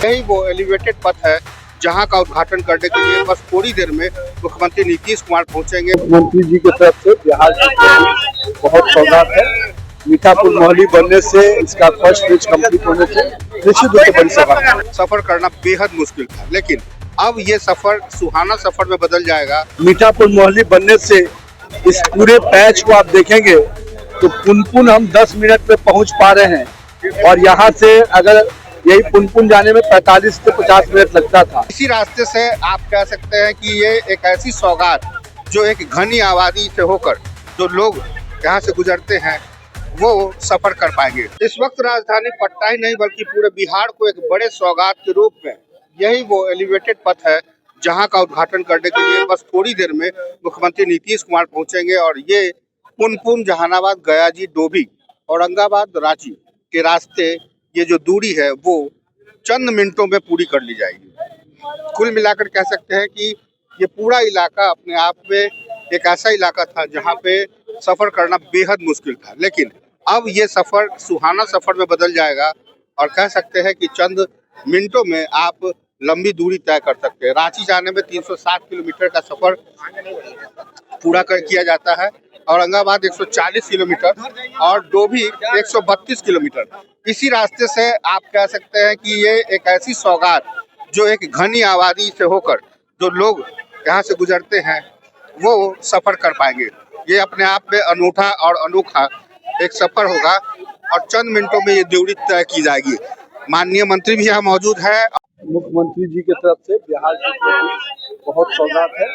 यही वो एलिवेटेड पथ है जहां का उद्घाटन करने के लिए बस थोड़ी देर में मुख्यमंत्री नीतीश कुमार पहुंचेंगे। मुख्यमंत्री जी की तरफ से बिहार की बहुत सौगात है। मीठापुर मोहली बनने से, इसका फर्स्ट फेज कंप्लीट होने से निश्चित रूप से बड़ी सौगात है। सफर करना बेहद मुश्किल था, लेकिन अब ये सफर सुहाना सफर में बदल जाएगा। मीठापुर मोहली बनने से इस पूरे पैच को आप देखेंगे तो पुनपुन हम 10 मिनट में पहुंच पा रहे हैं, और यहाँ से अगर यही पुनपुन जाने में 45 से 50 मिनट लगता था। इसी रास्ते से आप कह सकते हैं कि ये एक ऐसी सौगात जो एक घनी आबादी से होकर जो लोग यहाँ से गुजरते हैं वो सफर कर पाएंगे। इस वक्त राजधानी पटना ही नहीं बल्कि पूरे बिहार को एक बड़े सौगात के रूप में यही वो एलिवेटेड पथ है जहाँ का उद्घाटन करने के लिए बस थोड़ी देर में मुख्यमंत्री नीतीश कुमार पहुंचेंगे। और ये पुनपुन, जहानाबाद, गयाजी, डोभी, औरंगाबाद, रांची के रास्ते ये जो दूरी है वो चंद मिनटों में पूरी कर ली जाएगी। कुल मिलाकर कह सकते हैं कि ये पूरा इलाका अपने आप में एक ऐसा इलाका था जहाँ पे सफर करना बेहद मुश्किल था, लेकिन अब ये सफर सुहाना सफर में बदल जाएगा और कह सकते हैं कि चंद मिनटों में आप लंबी दूरी तय कर सकते हैं। रांची जाने में 360 किलोमीटर का सफर पूरा किया जाता है, औरंगाबाद 140 किलोमीटर और डोभी 132 किलोमीटर। इसी रास्ते से आप कह सकते हैं कि ये एक ऐसी सौगात जो एक घनी आबादी से होकर जो लोग यहाँ से गुजरते हैं वो सफर कर पाएंगे। ये अपने आप में अनूठा और अनोखा एक सफर होगा और चंद मिनटों में ये दूरी तय की जाएगी। माननीय मंत्री भी यहाँ मौजूद है। मुख्यमंत्री जी की तरफ से बिहार की बहुत सौगात है।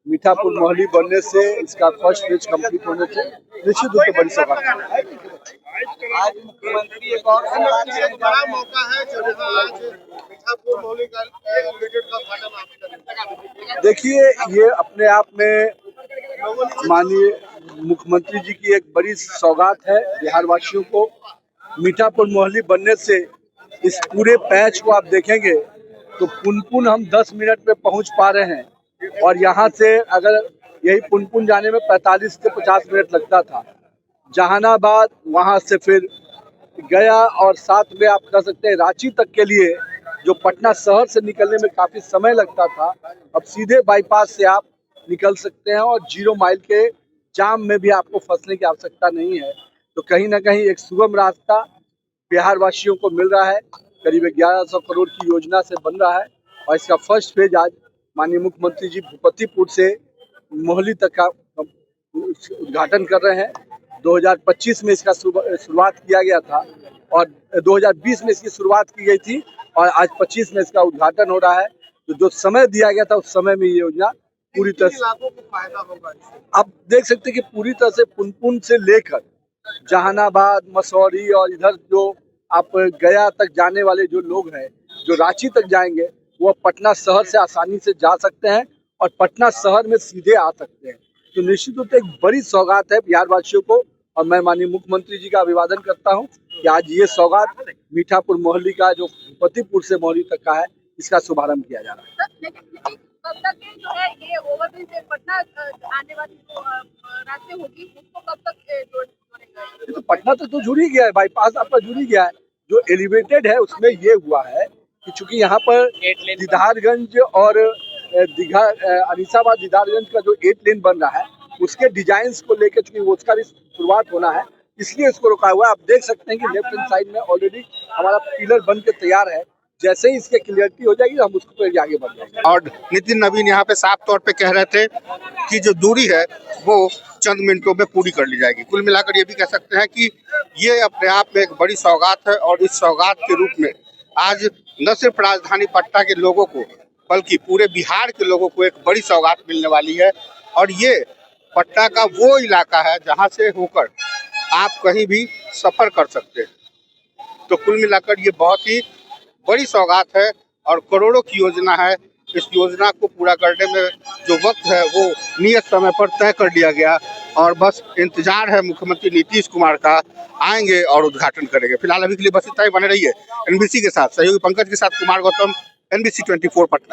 मीठापुर मोहली बनने से, इसका फर्स्ट फेज कंप्लीट होने से निश्चित रूप से बड़ी सौगात है। आज मुख्यमंत्री एक और बड़ा मौका है जो आज मीठापुर मोहली का एलिवेटेड का उद्घाटन। देखिए, ये अपने आप में माननीय मुख्यमंत्री जी की एक बड़ी सौगात है बिहार वासियों को। मीठापुर मोहली बनने से इस पूरे पैच को आप देखेंगे तो पुनपुन हम 10 मिनट में पहुंच पा रहे हैं, और यहाँ से अगर यही पुनपुन जाने में 45 से 50 मिनट लगता था। जहानाबाद, वहाँ से फिर गया, और साथ में आप कह सकते हैं रांची तक के लिए जो पटना शहर से निकलने में काफ़ी समय लगता था, अब सीधे बाईपास से आप निकल सकते हैं और 0 माइल के जाम में भी आपको फंसने की आवश्यकता नहीं है। तो कहीं ना कहीं एक सुगम रास्ता बिहार वासियों को मिल रहा है। करीब 1100 करोड़ की योजना से बन रहा है, और इसका फर्स्ट फेज आज माननीय मुख्यमंत्री जी भूपतिपुर से मोहली तक का उद्घाटन कर रहे हैं। 2025 में इसका शुरुआत किया गया था और 2020 में इसकी शुरुआत की गई थी, और आज 25 में इसका उद्घाटन हो रहा है। तो जो समय दिया गया था उस समय में ये योजना पूरी तरह से फायदा होगा। आप देख सकते हैं कि पूरी तरह से पुनपुन से लेकर जहानाबाद, मसौरी और इधर जो आप गया तक जाने वाले जो लोग हैं, जो रांची तक जाएंगे, वो पटना शहर से आसानी से जा सकते हैं और पटना शहर में सीधे आ सकते हैं। तो निश्चित रूप से एक बड़ी सौगात है बिहार वासियों को, और मैं माननीय मुख्यमंत्री जी का अभिवादन करता हूं कि आज ये सौगात मीठापुर मोहली का जो भूपतिपुर से मोहली तक का है, इसका शुभारंभ किया जा रहा है। कब तक जो है ये ओवरब्रिज से पटना आने वाली जो रास्ते होगी उसको कब तक जोड़ेगा? ये तो पटना तक तो जुड़ ही गया है, बाईपास आपका जुड़ ही गया है। जो एलिवेटेड है उसमें ये हुआ है कि चूंकि यहाँ पर दीदारगंज और दीघा, अनीसाबाद दीदारगंज का जो 8 लेन बन रहा है उसके डिजाइन को लेकर चूंकि उसका भी शुरुआत होना है, इसलिए इसको रोका हुआ है। आप देख सकते हैं कि लेफ्ट हैंड साइड में ऑलरेडी हमारा पिलर बन के तैयार है। जैसे ही इसके क्लियरिटी हो जाएगी हम उसको आगे बढ़ जाएंगे। और नितिन नवीन यहाँ पे साफ तौर पे कह रहे थे कि जो दूरी है वो चंद मिनटों में पूरी कर ली जाएगी। कुल मिलाकर ये भी कह सकते हैं कि ये अपने आप में एक बड़ी सौगात है, और इस सौगात के रूप में आज न सिर्फ राजधानी पटना के लोगों को बल्कि पूरे बिहार के लोगों को एक बड़ी सौगात मिलने वाली है। और ये पटना का वो इलाका है जहाँ से होकर आप कहीं भी सफर कर सकते हैं। तो कुल मिलाकर ये बहुत ही बड़ी सौगात है और करोड़ों की योजना है। इस योजना को पूरा करने में जो वक्त है वो नियत समय पर तय कर लिया गया, और बस इंतजार है मुख्यमंत्री नीतीश कुमार का, आएंगे और उद्घाटन करेंगे। फिलहाल अभी के लिए बस इतना ही। बने रहिए एनबीसी के साथ, सहयोगी पंकज के साथ कुमार गौतम, NBC 24 पटना।